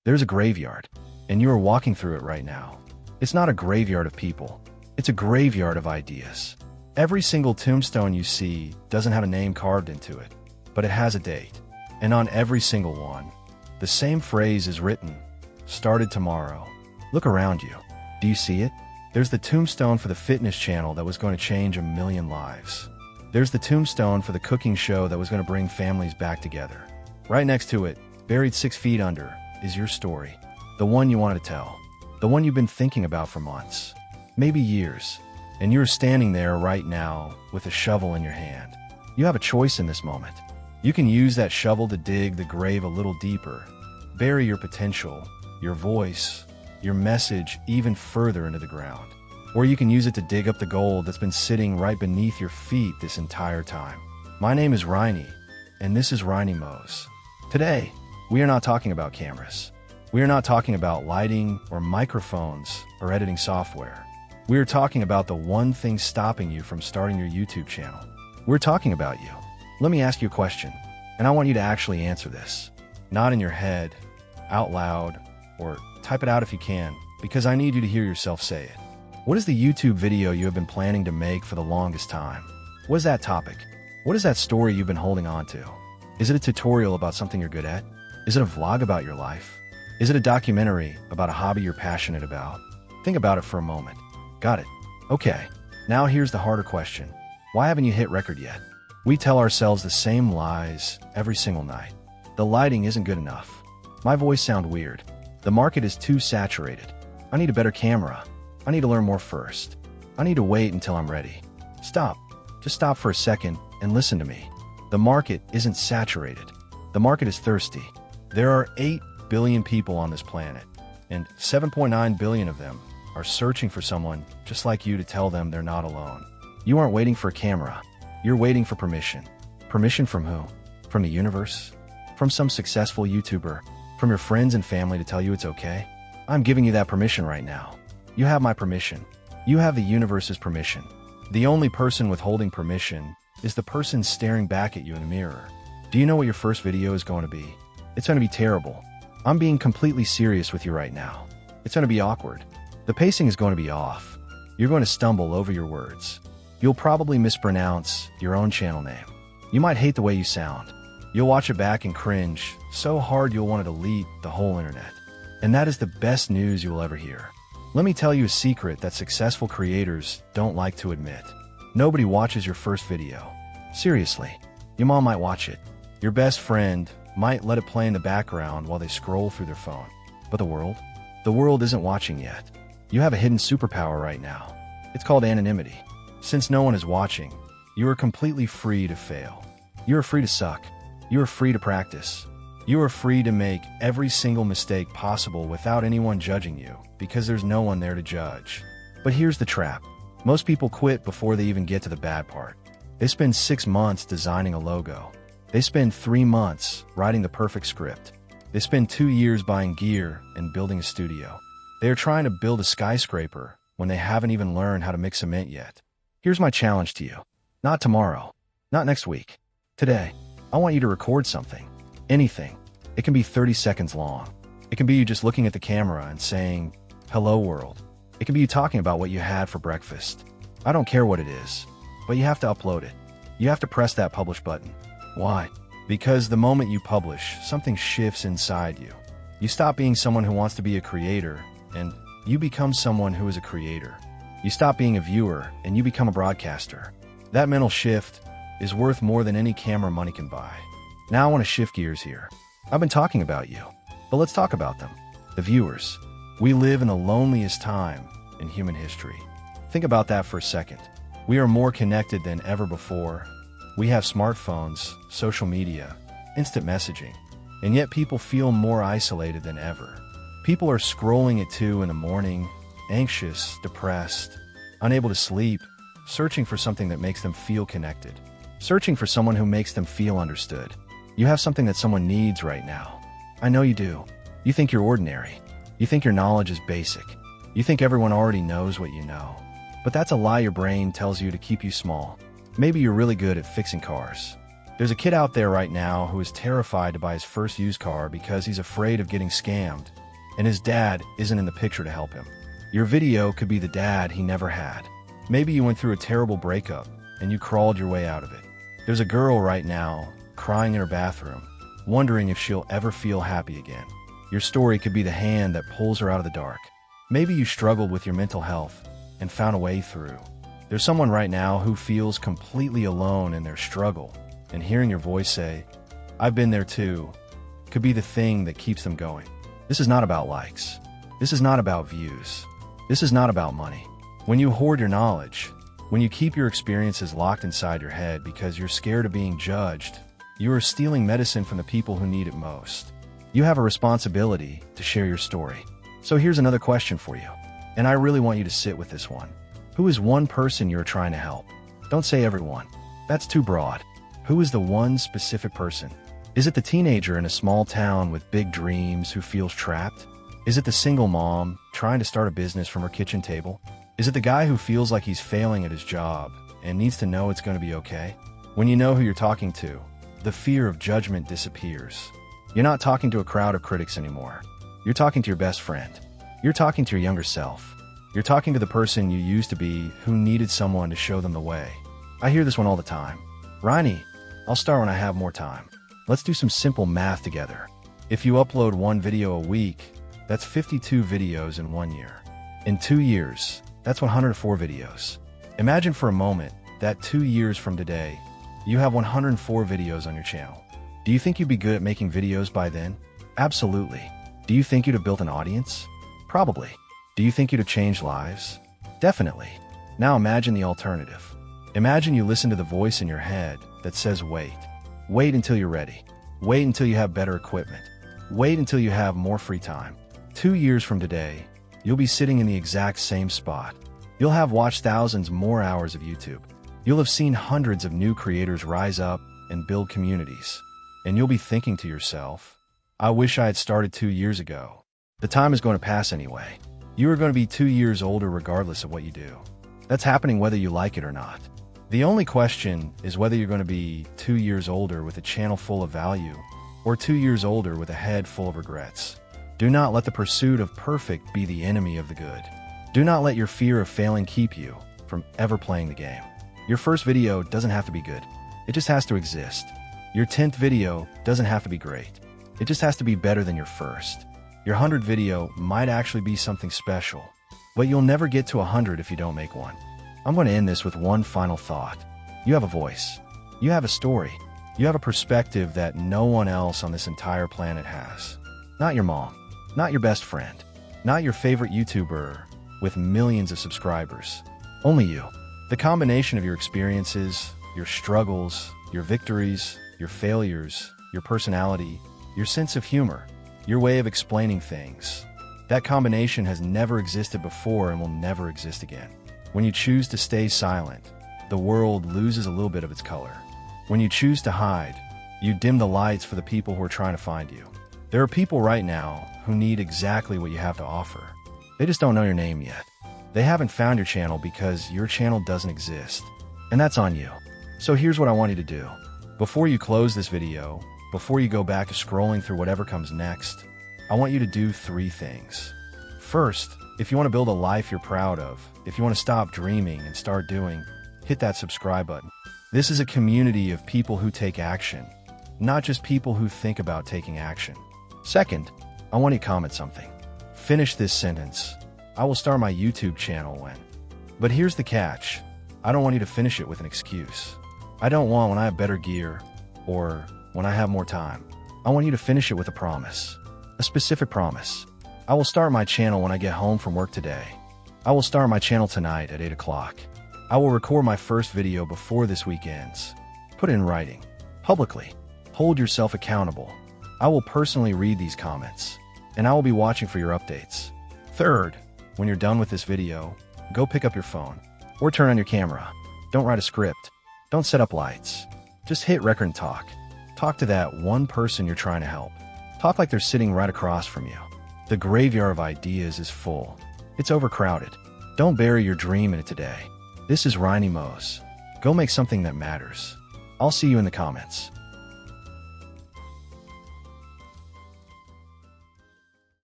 There's a graveyard, and you are walking through it right now. It's not a graveyard of people. It's a graveyard of ideas. Every single tombstone you see doesn't have a name carved into it, but it has a date. And on every single one, the same phrase is written: started tomorrow. Look around you. Do you see it? There's the tombstone for the fitness channel that was going to change 1 million lives. There's the tombstone for the cooking show that was going to bring families back together. Right next to it, buried 6 feet under, is your story. The one you wanted to tell. The one you've been thinking about for months, maybe years. And you're standing there right now with a shovel in your hand. You have a choice in this moment. You can use that shovel to dig the grave a little deeper, bury your potential, your voice, your message even further into the ground. Or you can use it to dig up the gold that's been sitting right beneath your feet this entire time. My name is Reiny, and this is reinyMots. Today, we are not talking about cameras. We are not talking about lighting or microphones or editing software. We are talking about the one thing stopping you from starting your YouTube channel. We're talking about you. Let me ask you a question, and I want you to actually answer this. Not in your head, out loud, or type it out if you can, because I need you to hear yourself say it. What is the YouTube video you have been planning to make for the longest time? What is that topic? What is that story you've been holding on to? Is it a tutorial about something you're good at? Is it a vlog about your life? Is it a documentary about a hobby you're passionate about? Think about it for a moment. Got it. Okay, now here's the harder question. Why haven't you hit record yet? We tell ourselves the same lies every single night. The lighting isn't good enough. My voice sounds weird. The market is too saturated. I need a better camera. I need to learn more first. I need to wait until I'm ready. Stop. Just stop for a second and listen to me. The market isn't saturated. The market is thirsty. There are 8 billion people on this planet, and 7.9 billion of them are searching for someone just like you to tell them they're not alone. You aren't waiting for a camera. You're waiting for permission. Permission from who? From the universe? From some successful YouTuber? From your friends and family to tell you it's okay? I'm giving you that permission right now. You have my permission. You have the universe's permission. The only person withholding permission is the person staring back at you in the mirror. Do you know what your first video is going to be? It's going to be terrible. I'm being completely serious with you right now. It's going to be awkward. The pacing is going to be off. You're going to stumble over your words. You'll probably mispronounce your own channel name. You might hate the way you sound. You'll watch it back and cringe so hard you'll want to delete the whole internet. And that is the best news you will ever hear. Let me tell you a secret that successful creators don't like to admit. Nobody watches your first video. Seriously, your mom might watch it. Your best friend might let it play in the background while they scroll through their phone. But the world? The world isn't watching yet. You have a hidden superpower right now. It's called anonymity. Since no one is watching, you are completely free to fail. You are free to suck. You are free to practice. You are free to make every single mistake possible without anyone judging you, because there's no one there to judge. But here's the trap. Most people quit before they even get to the bad part. They spend 6 months designing a logo. They spend 3 months writing the perfect script. They spend 2 years buying gear and building a studio. They are trying to build a skyscraper when they haven't even learned how to mix cement yet. Here's my challenge to you. Not tomorrow. Not next week. Today. I want you to record something. Anything. It can be 30 seconds long. It can be you just looking at the camera and saying, "Hello world." It can be you talking about what you had for breakfast. I don't care what it is, but you have to upload it. You have to press that publish button. Why? Because the moment you publish, something shifts inside you. You stop being someone who wants to be a creator, and you become someone who is a creator. You stop being a viewer, and you become a broadcaster. That mental shift is worth more than any camera money can buy. Now I want to shift gears here. I've been talking about you, but let's talk about them. The viewers. We live in the loneliest time in human history. Think about that for a second. We are more connected than ever before. We have smartphones, social media, instant messaging, and yet people feel more isolated than ever. People are scrolling at 2 in the morning, anxious, depressed, unable to sleep, searching for something that makes them feel connected, searching for someone who makes them feel understood. You have something that someone needs right now. I know you do. You think you're ordinary. You think your knowledge is basic. You think everyone already knows what you know. But that's a lie your brain tells you to keep you small. Maybe you're really good at fixing cars. There's a kid out there right now who is terrified to buy his first used car because he's afraid of getting scammed, and his dad isn't in the picture to help him. Your video could be the dad he never had. Maybe you went through a terrible breakup and you crawled your way out of it. There's a girl right now crying in her bathroom, wondering if she'll ever feel happy again. Your story could be the hand that pulls her out of the dark. Maybe you struggled with your mental health and found a way through. There's someone right now who feels completely alone in their struggle, and hearing your voice say, "I've been there too," could be the thing that keeps them going. This is not about likes. This is not about views. This is not about money. When you hoard your knowledge, when you keep your experiences locked inside your head because you're scared of being judged, you are stealing medicine from the people who need it most. You have a responsibility to share your story. So here's another question for you, and I really want you to sit with this one. Who is one person you're trying to help? Don't say everyone. That's too broad. Who is the one specific person? Is it the teenager in a small town with big dreams who feels trapped? Is it the single mom trying to start a business from her kitchen table? Is it the guy who feels like he's failing at his job and needs to know it's going to be okay? When you know who you're talking to, the fear of judgment disappears. You're not talking to a crowd of critics anymore. You're talking to your best friend. You're talking to your younger self. You're talking to the person you used to be who needed someone to show them the way. I hear this one all the time. "Reiny, I'll start when I have more time." Let's do some simple math together. If you upload one video a week, that's 52 videos in 1 year. In 2 years, that's 104 videos. Imagine for a moment that 2 years from today, you have 104 videos on your channel. Do you think you'd be good at making videos by then? Absolutely. Do you think you'd have built an audience? Probably. Do you think you'd have changed lives? Definitely. Now imagine the alternative. Imagine you listen to the voice in your head that says wait. Wait until you're ready. Wait until you have better equipment. Wait until you have more free time. 2 years from today, you'll be sitting in the exact same spot. You'll have watched thousands more hours of YouTube. You'll have seen hundreds of new creators rise up and build communities. And you'll be thinking to yourself, "I wish I had started 2 years ago." The time is going to pass anyway. You are going to be 2 years older regardless of what you do. That's happening whether you like it or not. The only question is whether you're going to be 2 years older with a channel full of value or 2 years older with a head full of regrets. Do not let the pursuit of perfect be the enemy of the good. Do not let your fear of failing keep you from ever playing the game. Your first video doesn't have to be good. It just has to exist. Your 10th video doesn't have to be great. It just has to be better than your first. Your 100th video might actually be something special, but you'll never get to 100 if you don't make one. I'm going to end this with one final thought. You have a voice. You have a story. You have a perspective that no one else on this entire planet has. Not your mom. Not your best friend. Not your favorite YouTuber with millions of subscribers. Only you. The combination of your experiences, your struggles, your victories, your failures, your personality, your sense of humor, your way of explaining things. That combination has never existed before and will never exist again. When you choose to stay silent, the world loses a little bit of its color. When you choose to hide, you dim the lights for the people who are trying to find you. There are people right now who need exactly what you have to offer. They just don't know your name yet. They haven't found your channel because your channel doesn't exist. And that's on you. So here's what I want you to do. Before you close this video, before you go back to scrolling through whatever comes next, I want you to do 3 things. First, if you want to build a life you're proud of, if you want to stop dreaming and start doing, hit that subscribe button. This is a community of people who take action, not just people who think about taking action. Second, I want you to comment something. Finish this sentence. I will start my YouTube channel when. But here's the catch. I don't want you to finish it with an excuse. I don't want when I have better gear or when I have more time. I want you to finish it with a promise. A specific promise. I will start my channel when I get home from work today. I will start my channel tonight at 8 o'clock. I will record my first video before this week ends. Put it in writing. Publicly. Hold yourself accountable. I will personally read these comments, and I will be watching for your updates. Third, when you're done with this video, go pick up your phone or turn on your camera. Don't write a script. Don't set up lights. Just hit record and talk. Talk to that one person you're trying to help. Talk like they're sitting right across from you. The graveyard of ideas is full. It's overcrowded. Don't bury your dream in it today. This is reinyMots. Go make something that matters. I'll see you in the comments.